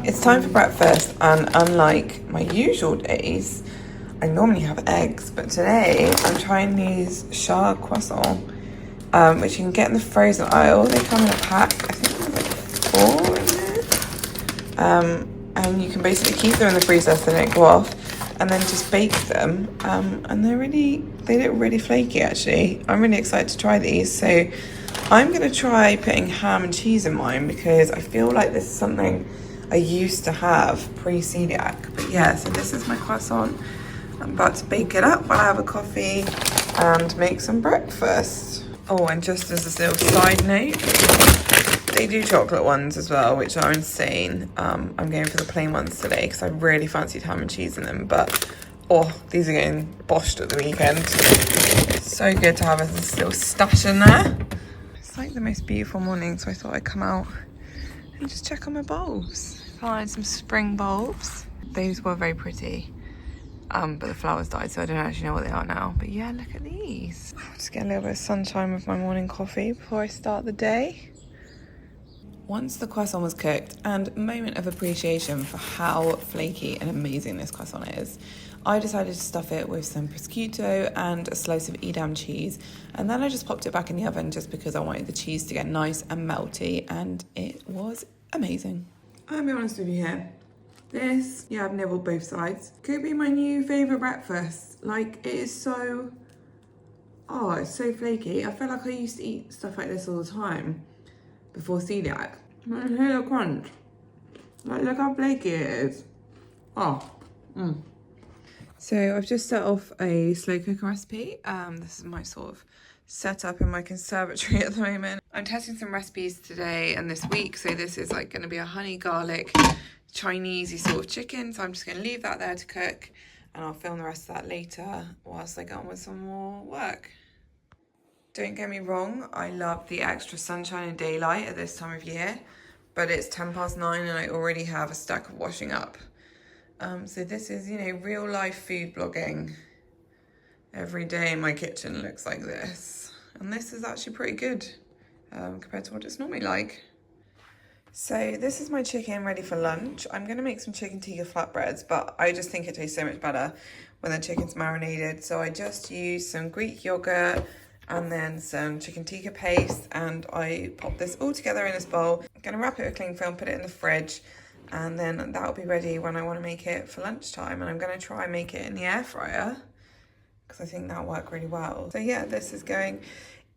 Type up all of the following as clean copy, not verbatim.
It's time for breakfast, and unlike my usual days, I normally have eggs, but today I'm trying these Schar croissants, which you can get in the frozen aisle. They come in a pack, I think there's like 4 in there. And you can basically keep them in the freezer so they don't go off, and then just bake them. And they look really flaky actually. I'm really excited to try these. So I'm gonna try putting ham and cheese in mine because I feel like this is something I used to have pre-celiac. But yeah, so this is my croissant. I'm about to bake it up while I have a coffee and make some breakfast. Oh, and just as a little side note, they do chocolate ones as well, which are insane. I'm going for the plain ones today because I really fancied ham and cheese in them. But, oh, these are getting boshed at the weekend. It's so good to have a little stash in there. It's like the most beautiful morning, so I thought I'd come out and just check on my bulbs. Find some spring bulbs. Those were very pretty, but the flowers died, so I don't actually know what they are now. But yeah, look at these. I'll just get a little bit of sunshine with my morning coffee before I start the day. Once the croissant was cooked, and a moment of appreciation for how flaky and amazing this croissant is, I decided to stuff it with some prosciutto and a slice of Edam cheese, and then I just popped it back in the oven just because I wanted the cheese to get nice and melty, and it was amazing. I'll be honest with you here. This, yeah, I've nibbled both sides, could be my new favourite breakfast. Like, it is so, oh, it's so flaky. I feel like I used to eat stuff like this all the time before celiac. Hear the crunch. Like, look how flaky it is. Oh. So I've just set off a slow cooker recipe. This is my sort of setup in my conservatory at the moment. I'm testing some recipes today and this week. So this is like going to be a honey garlic Chinese-y sort of chicken. So I'm just going to leave that there to cook, and I'll film the rest of that later whilst I get on with some more work. Don't get me wrong, I love the extra sunshine and daylight at this time of year, but it's 9:10 and I already have a stack of washing up. So this is, you know, real life food blogging. Every day in my kitchen looks like this. And this is actually pretty good compared to what it's normally like. So this is my chicken ready for lunch. I'm gonna make some chicken tikka flatbreads, but I just think it tastes so much better when the chicken's marinated. So I just used some Greek yogurt and then some chicken tikka paste, and I pop this all together in this bowl. I'm gonna wrap it with cling film, put it in the fridge, and then that'll be ready when I wanna make it for lunchtime. And I'm gonna try and make it in the air fryer because I think that'll work really well. So yeah, this is going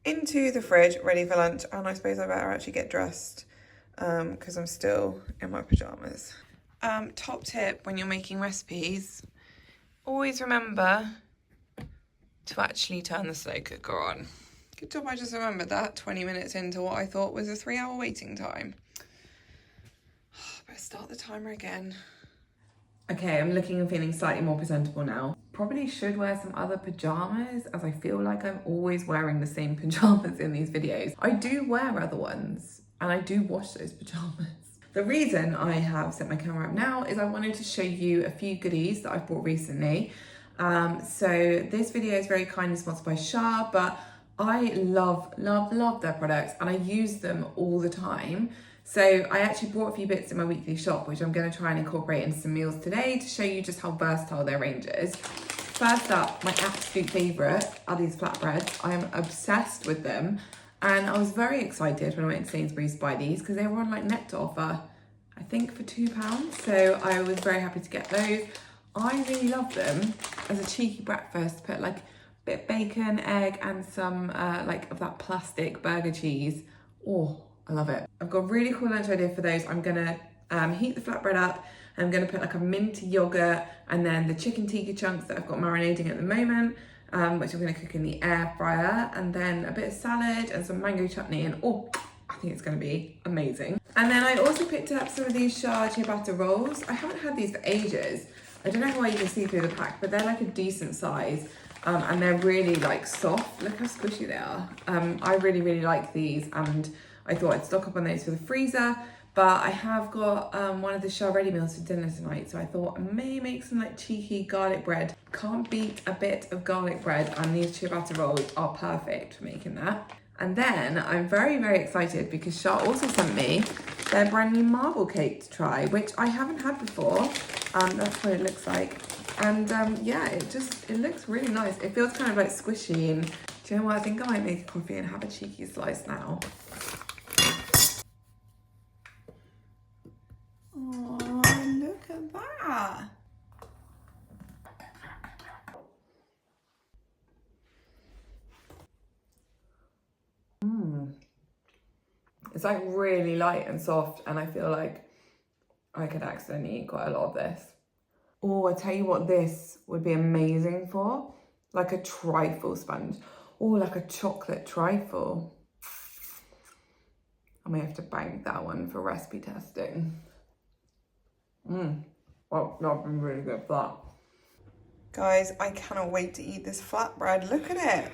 into the fridge, ready for lunch, and I suppose I better actually get dressed because I'm still in my pajamas. Top tip when you're making recipes, always remember to actually turn the slow cooker on. Good job I just remembered that 20 minutes into what I thought was a 3-hour waiting time. Better start the timer again. Okay, I'm looking and feeling slightly more presentable now. Probably should wear some other pajamas, as I feel like I'm always wearing the same pajamas in these videos. I do wear other ones, and I do wash those pajamas. The reason I have set my camera up now is I wanted to show you a few goodies that I've bought recently. So this video is very kindly sponsored by Schar, but I love their products and I use them all the time. So I actually bought a few bits in my weekly shop, which I'm going to try and incorporate into some meals today to show you just how versatile their range is. First up, my absolute favourite are these flatbreads. I am obsessed with them, and I was very excited when I went to Sainsbury's to buy these because they were on like Nectar offer, I think for £2. So I was very happy to get those. I really love them as a cheeky breakfast. Put like a bit of bacon, egg, and some like of that plastic burger cheese. Oh, I love it. I've got a really cool lunch idea for those. I'm gonna heat the flatbread up. I'm gonna put like a minty yogurt and then the chicken tikka chunks that I've got marinating at the moment, which I'm gonna cook in the air fryer, and then a bit of salad and some mango chutney, and oh, I think it's gonna be amazing. And then I also picked up some of these Schar ciabatta rolls. I haven't had these for ages. I don't know how you can see through the pack, but they're like a decent size. And they're really like soft. Look how squishy they are. I really like these, and I thought I'd stock up on those for the freezer, but I have got one of the Schar ready meals for dinner tonight, so I thought I may make some like cheeky garlic bread. Can't beat a bit of garlic bread, and these ciabatta rolls are perfect for making that. And then I'm very excited because Schar also sent me their brand new marble cake to try, which I haven't had before. That's what it looks like. And yeah, it looks really nice. It feels kind of like squishy. And do you know what? I think I might make a coffee and have a cheeky slice now. Oh, look at that. It's like really light and soft, and I feel like I could accidentally eat quite a lot of this. Oh, I tell you what this would be amazing for, like a trifle sponge, or like a chocolate trifle. I may have to bank that one for recipe testing. Well, that'd be really good for that. Guys, I cannot wait to eat this flatbread. Look at it.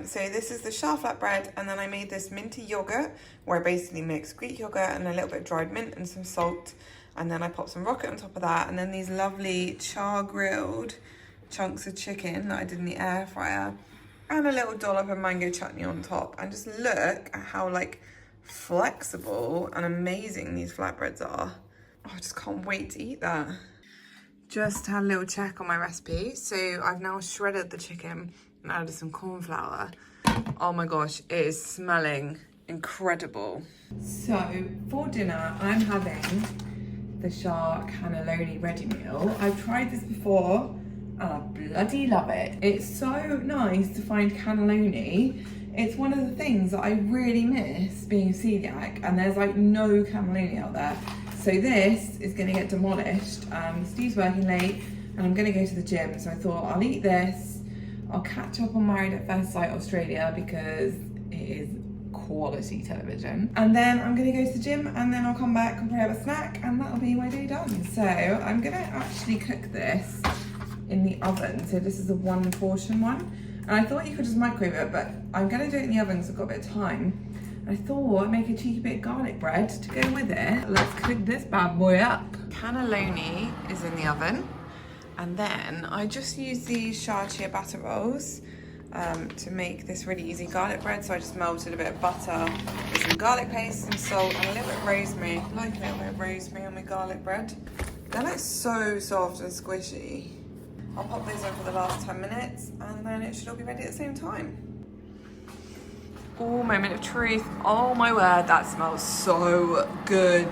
So this is the Schar flatbread, and then I made this minty yogurt where I basically mixed Greek yogurt and a little bit of dried mint and some salt, and then I popped some rocket on top of that, and then these lovely char grilled chunks of chicken that I did in the air fryer, and a little dollop of mango chutney on top. And just look at how like flexible and amazing these flatbreads are. Oh, I just can't wait to eat that. Just had a little check on my recipe. So I've now shredded the chicken and added some corn flour. Oh my gosh, it is smelling incredible. So for dinner, I'm having the Schar Cannelloni ready meal. I've tried this before and I bloody love it. It's so nice to find cannelloni. It's one of the things that I really miss being celiac, and there's like no cannelloni out there. So this is gonna get demolished. Steve's working late and I'm gonna go to the gym. So I thought I'll eat this. I'll catch up on Married at First Sight Australia because it is quality television. And then I'm gonna go to the gym, and then I'll come back and probably have a snack, and that'll be my day done. So I'm gonna actually cook this in the oven. So this is a 1 portion one. And I thought you could just microwave it, but I'm gonna do it in the oven because I've got a bit of time. I thought I'd make a cheeky bit of garlic bread to go with it. Let's cook this bad boy up. Cannelloni is in the oven. And then I just use these Schar chia batter rolls to make this really easy garlic bread. So I just melted a bit of butter with some garlic paste, some salt, and a little bit of rosemary. I like a little bit of rosemary on my garlic bread. They're like so soft and squishy. I'll pop those in for the last 10 minutes, and then it should all be ready at the same time. Oh, moment of truth. Oh my word, that smells so good.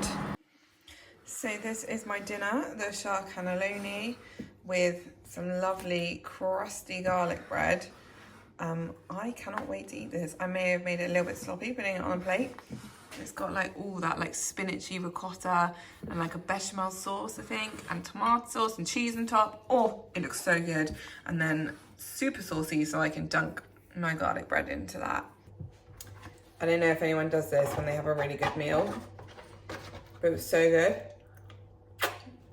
So this is my dinner, the Schar Cannelloni with some lovely crusty garlic bread. I cannot wait to eat this. I may have made it a little bit sloppy putting it on a plate. It's got like all that like spinachy ricotta and like a bechamel sauce, I think, and tomato sauce and cheese on top. Oh, it looks so good. And then super saucy, so I can dunk my garlic bread into that. I don't know if anyone does this when they have a really good meal, but it was so good.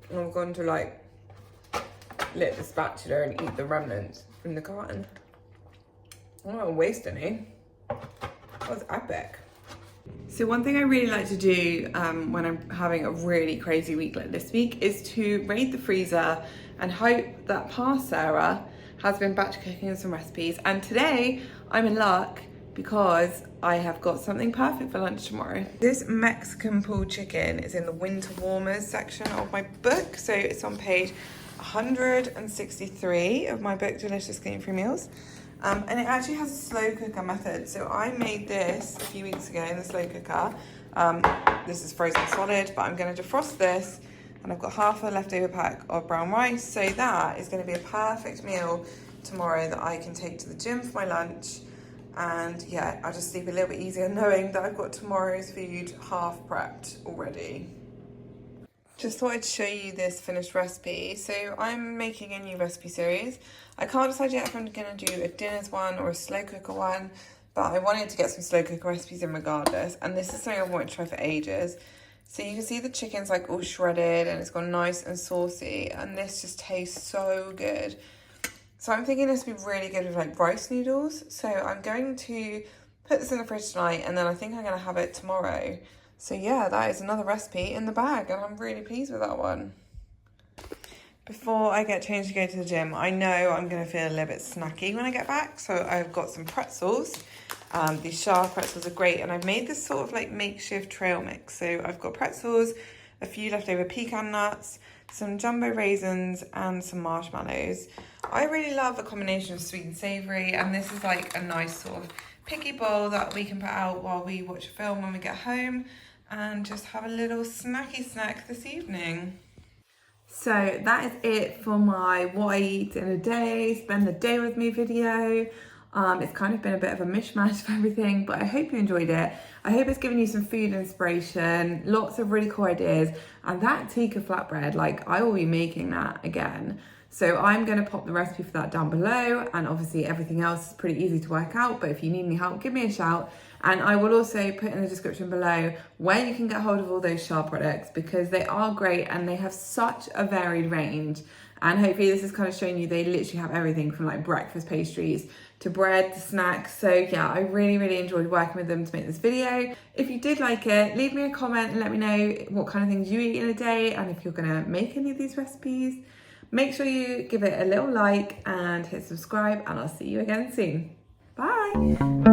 And I've gone to like lit the spatula and eat the remnants from the carton. I don't want to waste any. That was epic. So one thing I really like to do when I'm having a really crazy week like this week is to raid the freezer and hope that past Sarah has been batch cooking some recipes. And today I'm in luck because I have got something perfect for lunch tomorrow. This Mexican pulled chicken is in the winter warmers section of my book. So it's on page 163 of my book, Delicious Gluten-Free Meals. And it actually has a slow cooker method. So I made this a few weeks ago in the slow cooker. This is frozen solid, but I'm gonna defrost this, and I've got half a leftover pack of brown rice. So that is gonna be a perfect meal tomorrow that I can take to the gym for my lunch. And yeah, I'll just sleep a little bit easier knowing that I've got tomorrow's food half prepped already. Just thought I'd show you this finished recipe. So I'm making a new recipe series. I can't decide yet if I'm gonna do a dinners one or a slow cooker one, but I wanted to get some slow cooker recipes in regardless. And this is something I've wanted to try for ages. So you can see the chicken's like all shredded and it's gone nice and saucy. And this just tastes so good. So I'm thinking this would be really good with like rice noodles. So I'm going to put this in the fridge tonight, and then I think I'm gonna have it tomorrow. So yeah, that is another recipe in the bag, and I'm really pleased with that one. Before I get changed to go to the gym, I know I'm going to feel a little bit snacky when I get back. So I've got some pretzels. These Schar pretzels are great. And I've made this sort of like makeshift trail mix. So I've got pretzels, a few leftover pecan nuts, some jumbo raisins and some marshmallows. I really love a combination of sweet and savoury. And this is like a nice sort of picky bowl that we can put out while we watch a film when we get home. And just have a little snacky snack this evening. So that is it for my what I eat in a day, spend the day with me video. It's kind of been a bit of a mishmash of everything, but I hope you enjoyed it. I hope it's given you some food inspiration, lots of really cool ideas. And that Tikka flatbread, like I will be making that again. So I'm going to pop the recipe for that down below, and obviously everything else is pretty easy to work out, but if you need any help, give me a shout. And I will also put in the description below where you can get hold of all those Schar products, because they are great and they have such a varied range. And hopefully this is kind of showing you they literally have everything from like breakfast pastries to bread to snacks. So yeah, I really enjoyed working with them to make this video. If you did like it, leave me a comment and let me know what kind of things you eat in a day, and if you're gonna make any of these recipes. Make sure you give it a little like and hit subscribe, and I'll see you again soon. Bye.